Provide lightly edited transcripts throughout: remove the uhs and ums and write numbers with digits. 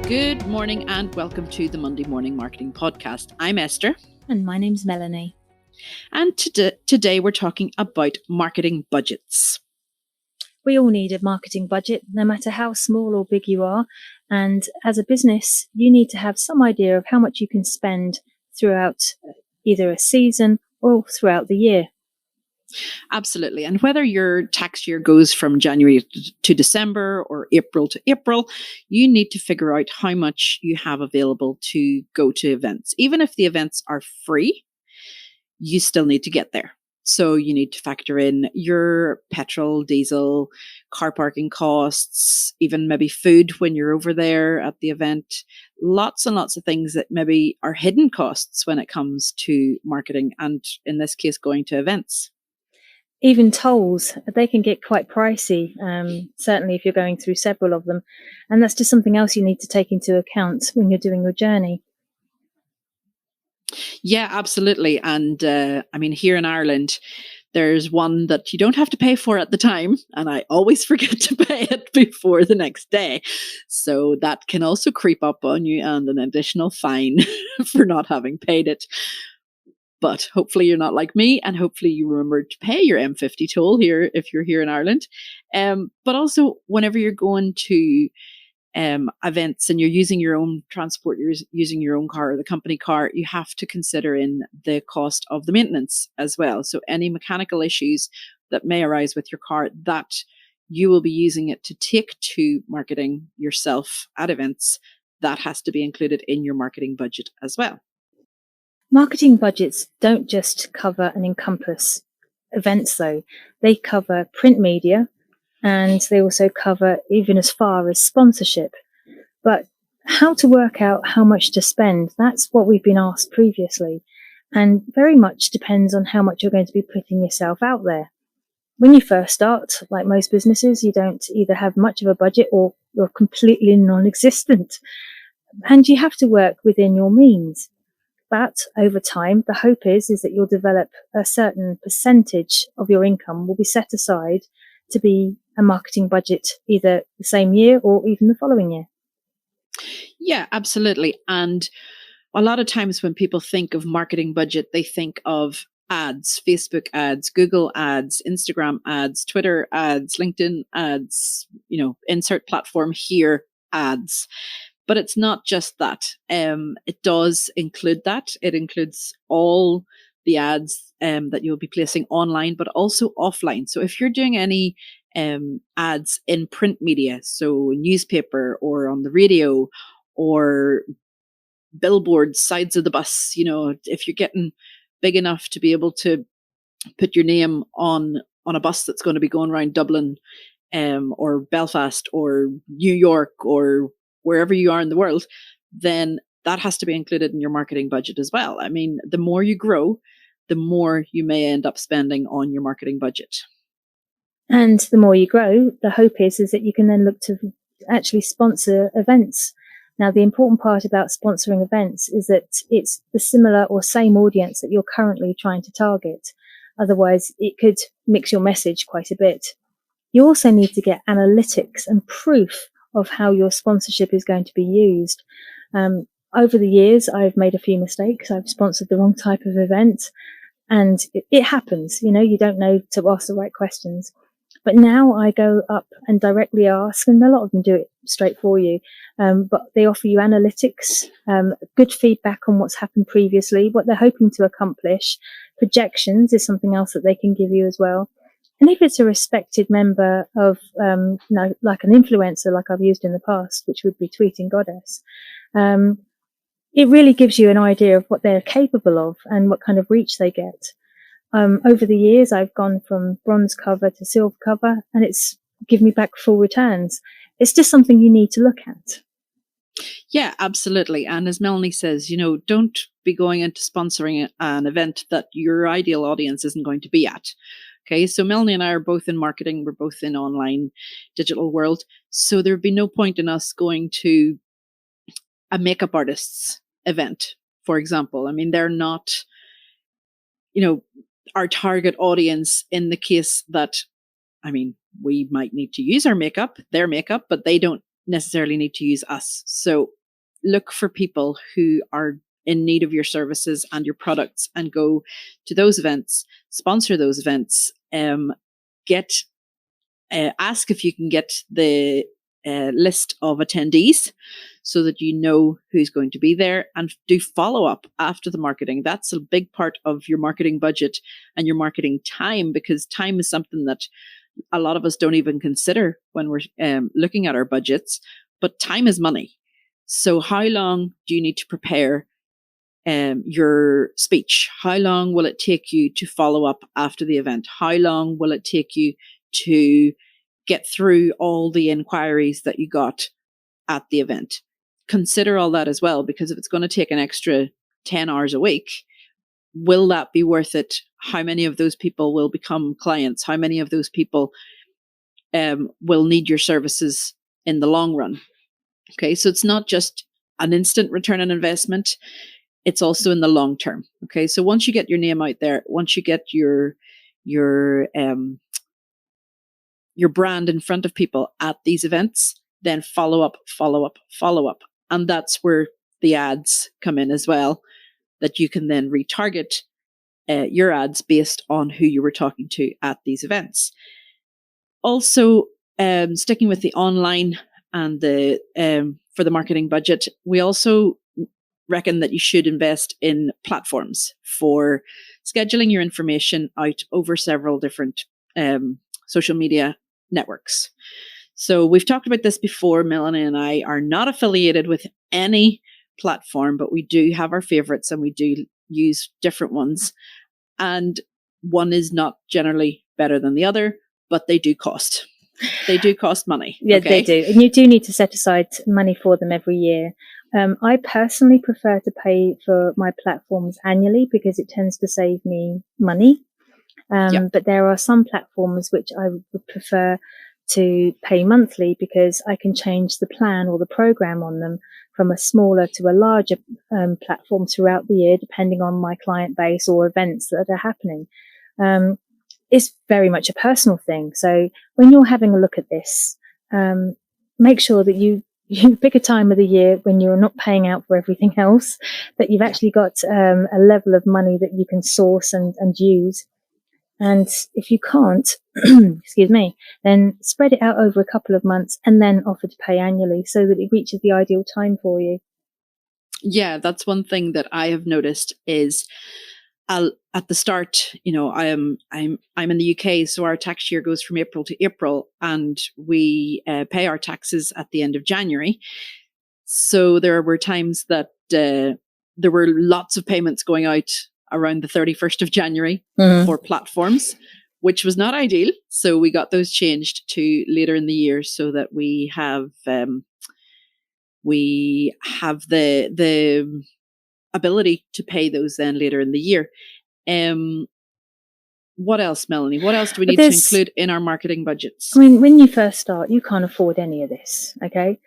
Good morning and welcome to the Monday Morning Marketing Podcast. I'm Esther. And my name's Melanie. And today we're talking about marketing budgets. We all need a marketing budget, no matter how small or big you are. And as a business, you need to have some idea of how much you can spend throughout either a season or throughout the year. Absolutely. And whether your tax year goes from January to December or April to April, you need to figure out how much you have available to go to events. Even if the events are free, you still need to get there. So you need to factor in your petrol, diesel, car parking costs, even maybe food when you're over there at the event. Lots and lots of things that maybe are hidden costs when it comes to marketing and, in this case, going to events. Even tolls, they can get quite pricey, certainly if you're going through several of them. And that's just something else you need to take into account when you're doing your journey. Yeah, absolutely. And here in Ireland, there's one that you don't have to pay for at the time. And I always forget to pay it before the next day. So that can also creep up on you and an additional fine for not having paid it. But hopefully you're not like me, and hopefully you remember to pay your M50 toll here if you're here in Ireland. But also, whenever you're going to events and you're using your own transport, you're using your own car or the company car, you have to consider in the cost of the maintenance as well. So any mechanical issues that may arise with your car that you will be using it to take to marketing yourself at events, that has to be included in your marketing budget as well. Marketing budgets don't just cover and encompass events, though. They cover print media, and they also cover even as far as sponsorship. But how to work out how much to spend, that's what we've been asked previously. And very much depends on how much you're going to be putting yourself out there. When you first start, like most businesses, you don't either have much of a budget or you're completely non-existent. And you have to work within your means. But over time, the hope is that you'll develop a certain percentage of your income will be set aside to be a marketing budget, either the same year or even the following year. Yeah, absolutely. And a lot of times when people think of marketing budget, they think of ads, Facebook ads, Google ads, Instagram ads, Twitter ads, LinkedIn ads, insert platform here ads. But it's not just that. It does include that. It includes all the ads that you'll be placing online, but also offline. So if you're doing any ads in print media, so newspaper or on the radio or billboards, sides of the bus, if you're getting big enough to be able to put your name on a bus that's going to be going around Dublin or Belfast or New York or wherever you are in the world, then that has to be included in your marketing budget as well. I mean, the more you grow, the more you may end up spending on your marketing budget. And the more you grow, the hope is that you can then look to actually sponsor events. Now, the important part about sponsoring events is that it's the similar or same audience that you're currently trying to target. Otherwise, it could mix your message quite a bit. You also need to get analytics and proof of how your sponsorship is going to be used. Over the years, I've made a few mistakes. I've sponsored the wrong type of event, and it happens. You don't know to ask the right questions. But now I go up and directly ask, and a lot of them do it straight for you. But they offer you analytics, good feedback on what's happened previously, what they're hoping to accomplish. Projections is something else that they can give you as well. And if it's a respected member of, like an influencer, like I've used in the past, which would be Tweeting Goddess, it really gives you an idea of what they're capable of and what kind of reach they get. Over the years, I've gone from bronze cover to silver cover, and it's given me back full returns. It's just something you need to look at. Yeah, absolutely. And as Melanie says, don't be going into sponsoring an event that your ideal audience isn't going to be at. Okay, so Melanie and I are both in marketing. We're both in online digital world. So there'd be no point in us going to a makeup artist's event for example. I mean, they're not, you know, our target audience in the case that, I mean, we might need to use their makeup, but they don't necessarily need to use us. So look for people who are in need of your services and your products and go to those events, sponsor those events, ask if you can get the list of attendees so that you know who's going to be there, and do follow up after the marketing. That's a big part of your marketing budget and your marketing time, because time is something that a lot of us don't even consider when we're looking at our budgets, but time is money. So how long do you need to prepare your speech? How long will it take you to follow up after the event? How long will it take you to get through all the inquiries that you got at the event? Consider all that as well, because if it's going to take an extra 10 hours a week, will that be worth it? How many of those people will become clients? How many of those people will need your services in the long run? Okay, so it's not just an instant return on investment, it's also in the long term. Okay, so once you get your name out there, once you get your brand in front of people at these events, then follow up. And that's where the ads come in as well, that you can then retarget your ads based on who you were talking to at these events. Also, sticking with the online and the for the marketing budget, we also reckon that you should invest in platforms for scheduling your information out over several different social media networks. So we've talked about this before. Melanie and I are not affiliated with any platform, but we do have our favorites and we do use different ones. And one is not generally better than the other, but they do cost. They do cost money. Yeah, okay? They do. And you do need to set aside money for them every year. I personally prefer to pay for my platforms annually because it tends to save me money. But there are some platforms which I would prefer to pay monthly because I can change the plan or the program on them from a smaller to a larger platform throughout the year, depending on my client base or events that are happening. It's very much a personal thing. So when you're having a look at this, make sure that you pick a time of the year when you're not paying out for everything else, that you've actually got a level of money that you can source and use. And if you can't, excuse me, then spread it out over a couple of months and then offer to pay annually so that it reaches the ideal time for you. Yeah, that's one thing that I have noticed is at the start, I'm in the UK, so our tax year goes from April to April, and we pay our taxes at the end of January. So there were times that there were lots of payments going out around the 31st of January for platforms, which was not ideal. So we got those changed to later in the year so that we have the ability to pay those then later in the year. What else, Melanie? What else do we need to include in our marketing budgets? I mean, when you first start, you can't afford any of this, okay?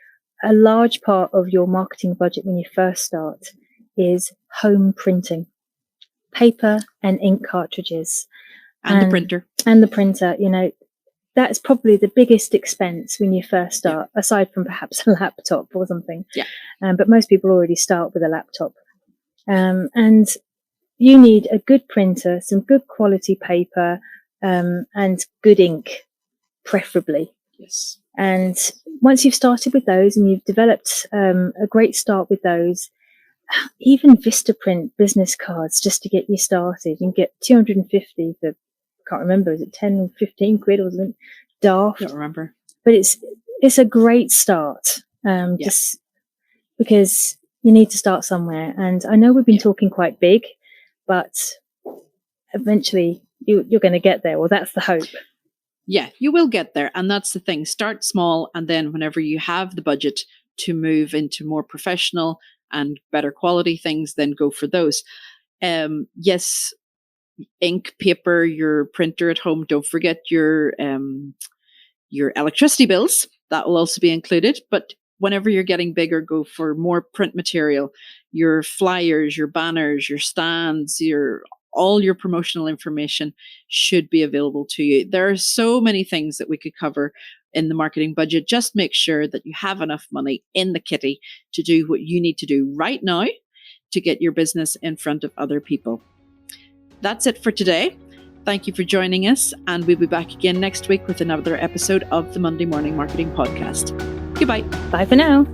A large part of your marketing budget when you first start is home printing. Paper and ink cartridges. And the printer. And the printer, that's probably the biggest expense when you first start, aside from perhaps a laptop or something. Yeah. But most people already start with a laptop. And you need a good printer, some good quality paper, and good ink, preferably. Yes. And once you've started with those and you've developed a great start with those, even Vistaprint business cards just to get you started. You can get 250 for, can't remember, is it 10 or 15 quid or something? Daft. I don't remember. But it's a great start. Just because you need to start somewhere. And I know we've been talking quite big, but eventually you're going to get there. Well, that's the hope. Yeah, you will get there. And that's the thing. Start small. And then whenever you have the budget to move into more professional and better quality things, then go for those. Yes, ink, paper, your printer at home. Don't forget your electricity bills. That will also be included. But whenever you're getting bigger, go for more print material, your flyers, your banners, your stands, all your promotional information should be available to you. There are so many things that we could cover in the marketing budget. Just make sure that you have enough money in the kitty to do what you need to do right now to get your business in front of other people. That's it for today. Thank you for joining us, and we'll be back again next week with another episode of the Monday Morning Marketing Podcast. Goodbye. Bye for now.